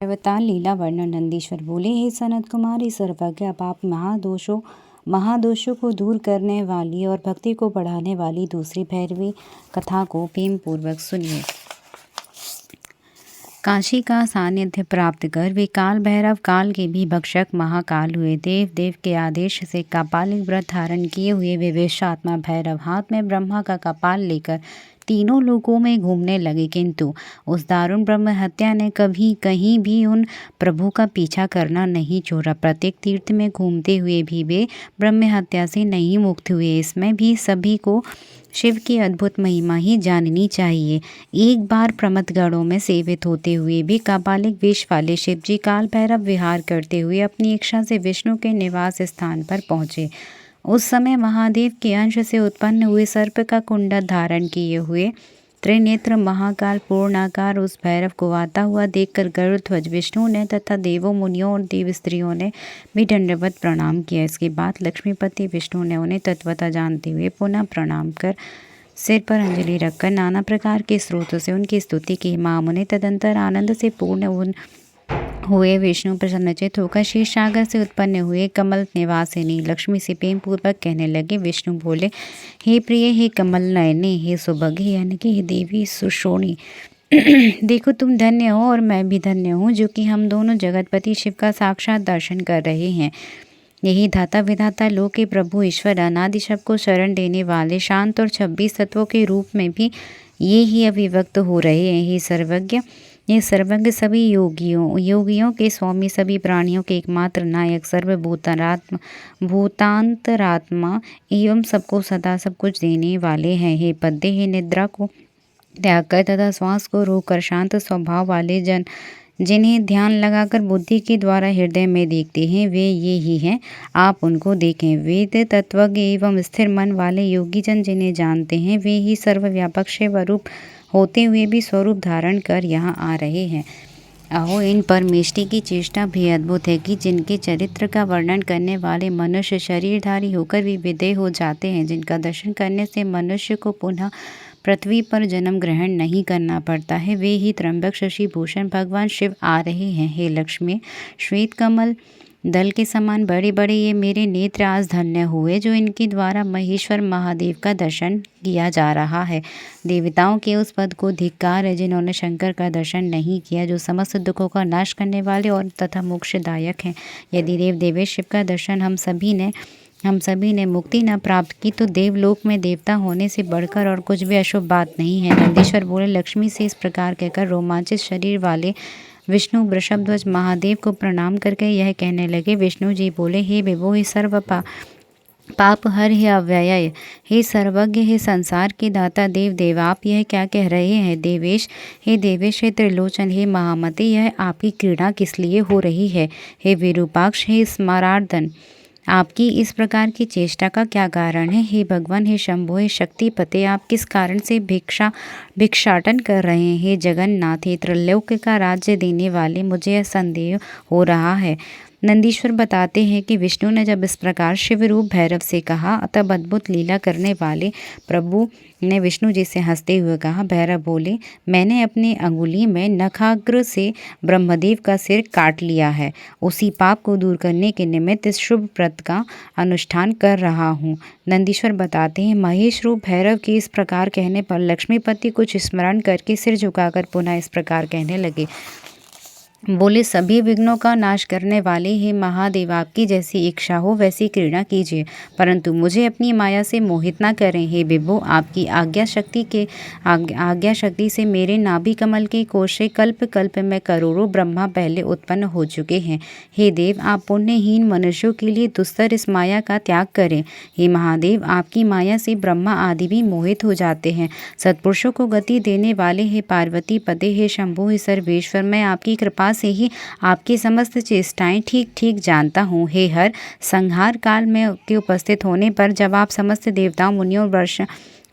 अवतार लीला वर्णन। नंदीश्वर बोले, हे सनत कुमारी सर्वज्ञ, अब आप महादोषों को दूर करने वाली और भक्ति को बढ़ाने वाली दूसरी भैरवी कथा को प्रेम पूर्वक सुनिए। काशी का सानिध्य प्राप्त कर वे काल भैरव, काल के भी भक्षक महाकाल हुए। देव के आदेश से कपालिक व्रत धारण किए हुए वे विषात्मा भैरव हाथ में ब्रह्मा का कपाल लेकर तीनों लोकों में घूमने लगे, किंतु उस दारुण ब्रह्म हत्या ने कभी कहीं भी उन प्रभु का पीछा करना नहीं छोड़ा। प्रत्येक तीर्थ में घूमते हुए भी वे ब्रह्म हत्या से नहीं मुक्त हुए। इसमें भी सभी को शिव की अद्भुत महिमा ही जाननी चाहिए। एक बार प्रमथगढ़ों में सेवित होते हुए भी कपालिक वेश वाले शिव जी काल भैरव विहार करते हुए अपनी इच्छा से विष्णु के निवास स्थान पर पहुँचे। उस समय महादेव के अंश से उत्पन्न हुए सर्प का कुंडल धारण किए हुए त्रिनेत्र महाकाल पूर्णाकार उस भैरव को आता हुआ देखकर गरुड़ध्वज विष्णु ने तथा देवों, मुनियों और देव स्त्रियों ने भी दंडवत प्रणाम किया। इसके बाद लक्ष्मीपति विष्णु ने उन्हें तत्वता जानते हुए पुनः प्रणाम कर सिर पर अंजलि रखकर नाना प्रकार के स्रोतों से उनकी स्तुति की। मामुने तदंतर आनंद से पूर्ण हुए विष्णु प्रसन्नचित होकर क्षीर सागर से उत्पन्न हुए कमल निवासिनी लक्ष्मी से प्रेम पूर्वक कहने लगे। विष्णु बोले, हे प्रिय, हे कमल नयने, हे सुभगे, यानी कि हे देवी सुशोणी, देखो तुम धन्य हो और मैं भी धन्य हूँ, जो कि हम दोनों जगतपति शिव का साक्षात दर्शन कर रहे हैं। यही धाता विधाता लोक के प्रभु ईश्वर अनादि शब को शरण देने वाले शांत और 26 तत्वों के रूप में भी ये ही अभिव्यक्त हो रहे हैं। ये सर्वज्ञ सभी योगियों के स्वामी, सभी प्राणियों के एकमात्र नायक, भूतांतरात्मा एवं सबको सदा सब कुछ देने वाले हैं। हे पद्य, हे निद्रा को त्याग कर तथा श्वास को रोककर शांत स्वभाव वाले जन जिन्हें ध्यान लगाकर बुद्धि के द्वारा हृदय में देखते हैं, वे ये ही हैं। आप उनको देखें। वेद तत्वज्ञ एवं स्थिर मन वाले योगी जन जिन्हें जानते हैं, वे ही सर्वव्यापक शिव रूप होते हुए भी स्वरूप धारण कर यहाँ आ रहे हैं। अहो, इन परमेष्टि की चेष्टा भी अद्भुत है कि जिनके चरित्र का वर्णन करने वाले मनुष्य शरीरधारी होकर भी विदेह हो जाते हैं, जिनका दर्शन करने से मनुष्य को पुनः पृथ्वी पर जन्म ग्रहण नहीं करना पड़ता है, वे ही त्र्यंबक शशि भूषण भगवान शिव आ रहे हैं। हे लक्ष्मी, श्वेत कमल दल के समान बड़े बड़े ये मेरे नेत्र आज धन्य हुए, जो इनके द्वारा महेश्वर महादेव का दर्शन किया जा रहा है। देवताओं के उस पद को धिक्कार है जिन्होंने शंकर का दर्शन नहीं किया, जो समस्त दुखों का नाश करने वाले और तथा मोक्षदायक हैं। यदि देवेश शिव का दर्शन हम सभी ने मुक्ति न प्राप्त की, तो देवलोक में देवता होने से बढ़कर और कुछ भी अशुभ बात नहीं है। नंदीश्वर बोले, लक्ष्मी से इस प्रकार कहकर रोमांचित शरीर वाले विष्णु वृषभध्वज महादेव को प्रणाम करके यह कहने लगे। विष्णु जी बोले, हे विभो, हे सर्व पाप हर, हे अव्यय, हे सर्वज्ञ, हे संसार के दाता देव, आप यह क्या कह रहे हैं। देवेश, हे त्रिलोचन, हे महामते, यह आपकी क्रीड़ा किस लिए हो रही है। हे विरूपाक्ष, हे स्मरार्दन, आपकी इस प्रकार की चेष्टा का क्या कारण है। हे भगवान, हे शंभो, हे शक्तिपते, आप किस कारण से भिक्षाटन कर रहे हैं। हे जगन्नाथ, हे त्रैलोक्य का राज्य देने वाले, मुझे यह संदेह हो रहा है। नंदीश्वर बताते हैं कि विष्णु ने जब इस प्रकार शिव रूप भैरव से कहा, तब अद्भुत लीला करने वाले प्रभु ने विष्णु जी से हंसते हुए कहा। भैरव बोले, मैंने अपनी अंगुली में नखाग्र से ब्रह्मदेव का सिर काट लिया है। उसी पाप को दूर करने के निमित्त इस शुभ व्रत का अनुष्ठान कर रहा हूँ। नंदीश्वर बताते हैं, महेश रूप भैरव के इस प्रकार कहने पर लक्ष्मीपति कुछ स्मरण करके सिर झुकाकर पुनः इस प्रकार कहने लगे। बोले, सभी विघ्नों का नाश करने वाले हे महादेव, आपकी जैसी इच्छा हो वैसी क्रीड़ा कीजिए, परंतु मुझे अपनी माया से मोहित न करें। हे विभो, आपकी आज्ञा शक्ति से मेरे नाभि कमल के कोश से कल्प कल्प में करोड़ों ब्रह्मा पहले उत्पन्न हो चुके हैं। हे देव, आप पुण्यहीन मनुष्यों के लिए दुस्तर इस माया का त्याग करें। हे महादेव, आपकी माया से ब्रह्मा आदि भी मोहित हो जाते हैं। सत्पुरुषों को गति देने वाले हे पार्वती पते, हे शंभु, हे सर्वेश्वर, मैं आपकी कृपा से ही आपकी समस्त चेष्टाएं ठीक ठीक जानता हूँ। हे हर, संहार काल में के उपस्थित होने पर जब आप समस्त देवताओं, मुनियों,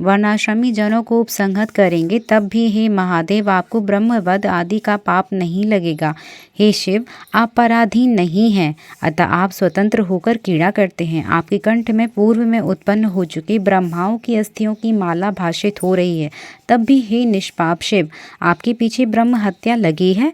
वर्णाश्रमी जनों को उपसंहत करेंगे, तब भी हे महादेव, आपको ब्रह्मवध आदि का पाप नहीं लगेगा। हे शिव, आप पराधीन नहीं हैं, अतः आप स्वतंत्र होकर क्रीड़ा करते हैं। आपके कंठ में पूर्व में उत्पन्न हो चुकी ब्रह्माओं की अस्थियों की माला भाषित हो रही है, तब भी हे निष्पाप शिव, आपके पीछे ब्रह्म हत्या लगी है।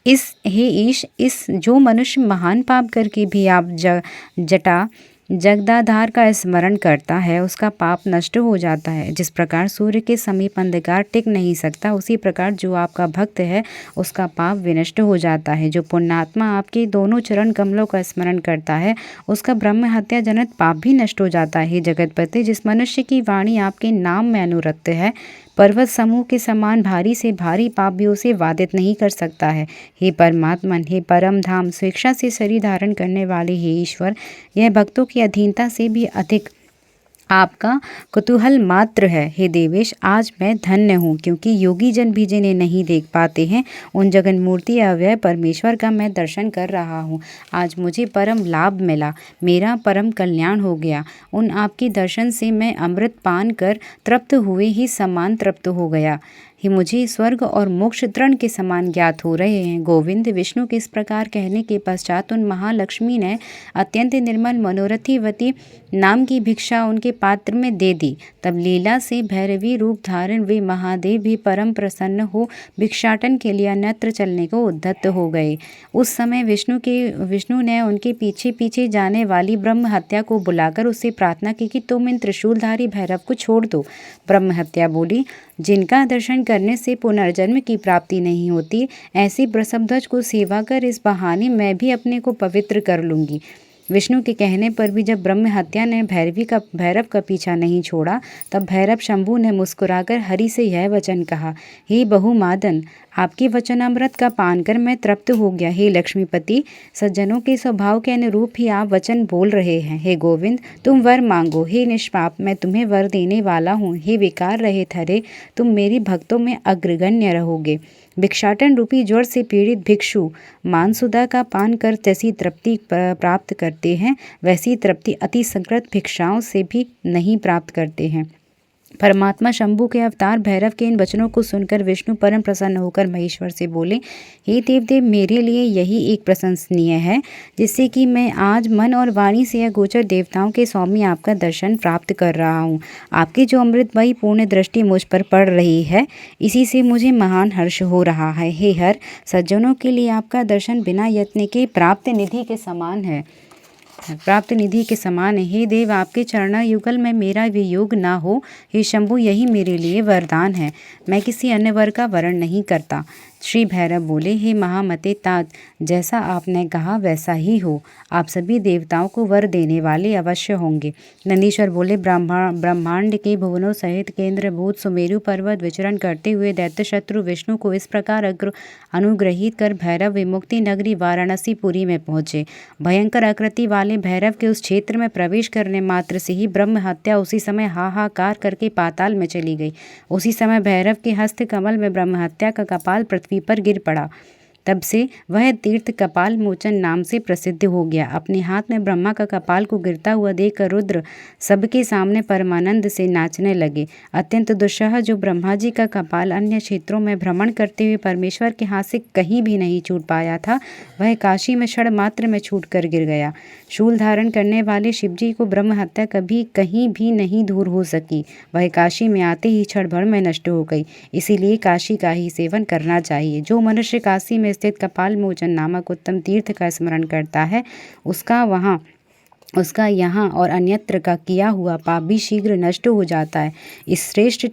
हे ईश, इस जो मनुष्य महान पाप करके भी आप जटा जगदाधार का स्मरण करता है, उसका पाप नष्ट हो जाता है। जिस प्रकार सूर्य के समीप अंधकार टिक नहीं सकता, उसी प्रकार जो आपका भक्त है उसका पाप विनष्ट हो जाता है। जो पुण्यात्मा आपके दोनों चरण कमलों का स्मरण करता है, उसका ब्रह्म हत्या जनित पाप भी नष्ट हो जाता है। जगतपति, जिस मनुष्य की वाणी आपके नाम में अनुरक्त है, पर्वत समूह के समान भारी से भारी पाप भी उसे बाधित नहीं कर सकता है। हे परमात्मन, हे परम धाम, स्वेच्छा से शरीर धारण करने वाले हे ईश्वर, यह भक्तों की अधीनता से भी अधिक आपका कुतूहल मात्र है। हे देवेश, आज मैं धन्य हूँ, क्योंकि योगी जन भी जिन्हें नहीं देख पाते हैं, उन जगन मूर्ति अव्यय परमेश्वर का मैं दर्शन कर रहा हूँ। आज मुझे परम लाभ मिला, मेरा परम कल्याण हो गया। उन आपके दर्शन से मैं अमृत पान कर तृप्त हुए ही समान तृप्त हो गया। ही मुझे स्वर्ग और मोक्ष तृण के समान ज्ञात हो रहे हैं। गोविंद, विष्णु के इस प्रकार कहने के पश्चात उन महालक्ष्मी ने अत्यंत निर्मल मनोरथीवती नाम की भिक्षा उनके पात्र में दे दी। तब लीला से भैरवी रूप धारण वे महादेव भी परम प्रसन्न हो भिक्षाटन के लिए अन्यत्र चलने को उद्यत हो गए। उस समय विष्णु ने उनके पीछे पीछे जाने वाली ब्रह्म हत्या को बुलाकर उससे प्रार्थना की कि तुम इन त्रिशूलधारी भैरव को छोड़ दो। ब्रह्म हत्या बोली, जिनका दर्शन करने से पुनर्जन्म की प्राप्ति नहीं होती, ऐसी वृषभध्वज को सेवा कर इस बहाने मैं भी अपने को पवित्र कर लूँगी। विष्णु के कहने पर भी जब ब्रह्म हत्या ने भैरव का पीछा नहीं छोड़ा, तब भैरव शंभु ने मुस्कुराकर हरि से यह वचन कहा, हे बहुमादन, आपके वचनामृत का पान कर मैं तृप्त हो गया। हे लक्ष्मीपति, सज्जनों के स्वभाव के अनुरूप ही आप वचन बोल रहे हैं। हे गोविंद, तुम वर मांगो। हे निष्पाप, मैं तुम्हें वर देने वाला हूँ। हे विकार रहित हरे, तुम मेरी भक्तों में अग्रगण्य रहोगे। भिक्षाटन रूपी ज्वर से पीड़ित भिक्षु मानसुदा का पान कर जैसी तृप्ति प्राप्त करते हैं, वैसी तृप्ति अति संकृत भिक्षाओं से भी नहीं प्राप्त करते हैं। परमात्मा शंभु के अवतार भैरव के इन वचनों को सुनकर विष्णु परम प्रसन्न होकर महेश्वर से बोले, हे देवदेव, मेरे लिए यही एक प्रशंसनीय है, जिससे कि मैं आज मन और वाणी से अगोचर देवताओं के स्वामी आपका दर्शन प्राप्त कर रहा हूँ। आपकी जो अमृतमयी पूर्ण दृष्टि मुझ पर पड़ रही है, इसी से मुझे महान हर्ष हो रहा है। हे हर, सज्जनों के लिए आपका दर्शन बिना यत्न के प्राप्त निधि के समान है। हे देव, आपके चरण युगल में मेरा वियोग ना हो। हे शंभु, यही मेरे लिए वरदान है, मैं किसी अन्य वर का वरण नहीं करता। श्री भैरव बोले, हे महामते तात, जैसा आपने कहा वैसा ही हो। आप सभी देवताओं को वर देने वाले अवश्य होंगे। नंदीश्वर बोले, ब्रह्मांड के भुवनों सहित केंद्रभूत सुमेरु पर्वत विचरण करते हुए दैत्य शत्रु विष्णु को इस प्रकार अनुग्रहित कर भैरव विमुक्ति नगरी वाराणसीपुरी में पहुंचे। भयंकर आकृति वाले भैरव के उस क्षेत्र में प्रवेश करने मात्र से ही ब्रह्म हत्या उसी समय हाहाकार करके पाताल में चली गई। उसी समय भैरव के हस्त कमल में ब्रह्म हत्या का कपाल पृथ्वी पर गिर पड़ा। तब से वह तीर्थ कपाल मोचन नाम से प्रसिद्ध हो गया। अपने हाथ में ब्रह्मा का कपाल को गिरता हुआ देखकर रुद्र सबके सामने परमानंद से नाचने लगे। अत्यंत दुस्सह जो ब्रह्मा जी का कपाल अन्य क्षेत्रों में भ्रमण करते हुए परमेश्वर के हाथ से कहीं भी नहीं छूट पाया था, वह काशी में क्षण मात्र में छूट कर गिर गया। शूल धारण करने वाले शिवजी को ब्रह्म हत्या कभी कहीं भी नहीं दूर हो सकी। वह काशी में आते ही क्षण भर में नष्ट हो गई। इसीलिए काशी का ही सेवन करना चाहिए। जो मनुष्य काशी में स्थित कपाल मोचन नामक उत्तम तीर्थ का स्मरण करता है, उसका यहाँ और अन्यत्र का किया हुआ पाप भी शीघ्र नष्ट हो जाता है। इस श्रेष्ठ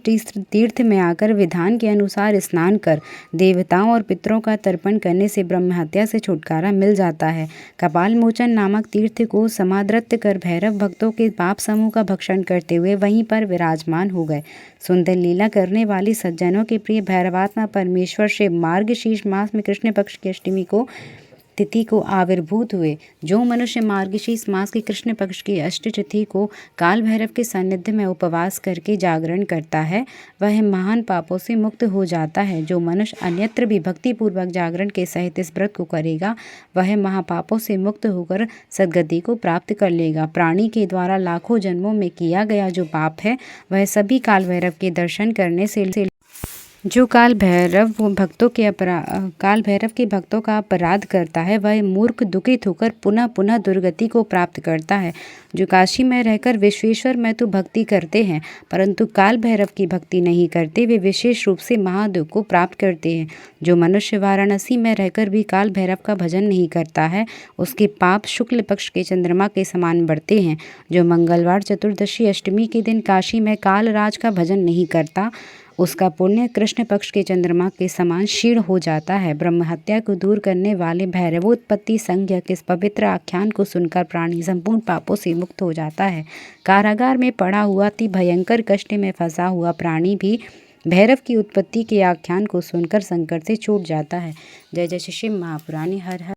तीर्थ में आकर विधान के अनुसार स्नान कर देवताओं और पितरों का तर्पण करने से ब्रह्म हत्या से छुटकारा मिल जाता है। कपाल मोचन नामक तीर्थ को समादृत कर भैरव भक्तों के पाप समूह का भक्षण करते हुए वहीं पर विराजमान हो गए। सुंदर लीला करने वाली सज्जनों के प्रिय भैरवात्मा परमेश्वर शिव मार्गशीर्ष मास में कृष्ण पक्ष की अष्टमी को तिथि को आविर्भूत हुए। जो मनुष्य मार्गशीर्ष मास की कृष्ण पक्ष की अष्टतिथि को काल भैरव के सानिध्य में उपवास करके जागरण करता है, वह महान पापों से मुक्त हो जाता है। जो मनुष्य अन्यत्र भी भक्ति पूर्वक जागरण के सहित इस व्रत को करेगा, वह महापापों से मुक्त होकर सद्गति को प्राप्त कर लेगा। प्राणी के द्वारा लाखों जन्मों में किया गया जो पाप है, वह सभी काल भैरव के दर्शन करने से जो काल भैरव के भक्तों का अपराध करता है, वह मूर्ख दुखित होकर पुनः पुनः दुर्गति को प्राप्त करता है। जो काशी में रहकर विश्वेश्वर में तो भक्ति करते हैं, परंतु काल भैरव की भक्ति नहीं करते, वे विशेष रूप से महादेव को प्राप्त करते हैं। जो मनुष्य वाराणसी में रहकर भी काल भैरव का भजन नहीं करता है, उसके पाप शुक्ल पक्ष के चंद्रमा के समान बढ़ते हैं। जो मंगलवार, चतुर्दशी, अष्टमी के दिन काशी में कालराज का भजन नहीं करता, उसका पुण्य कृष्ण पक्ष के चंद्रमा के समान क्षीण हो जाता है। ब्रह्म हत्या को दूर करने वाले भैरवोत्पत्ति संज्ञक इस पवित्र आख्यान को सुनकर प्राणी संपूर्ण पापों से मुक्त हो जाता है। कारागार में पड़ा हुआ अति भयंकर कष्ट में फंसा हुआ प्राणी भी भैरव की उत्पत्ति के आख्यान को सुनकर संकट से छूट जाता है। जय जय श्री शिव महापुराण। हर हर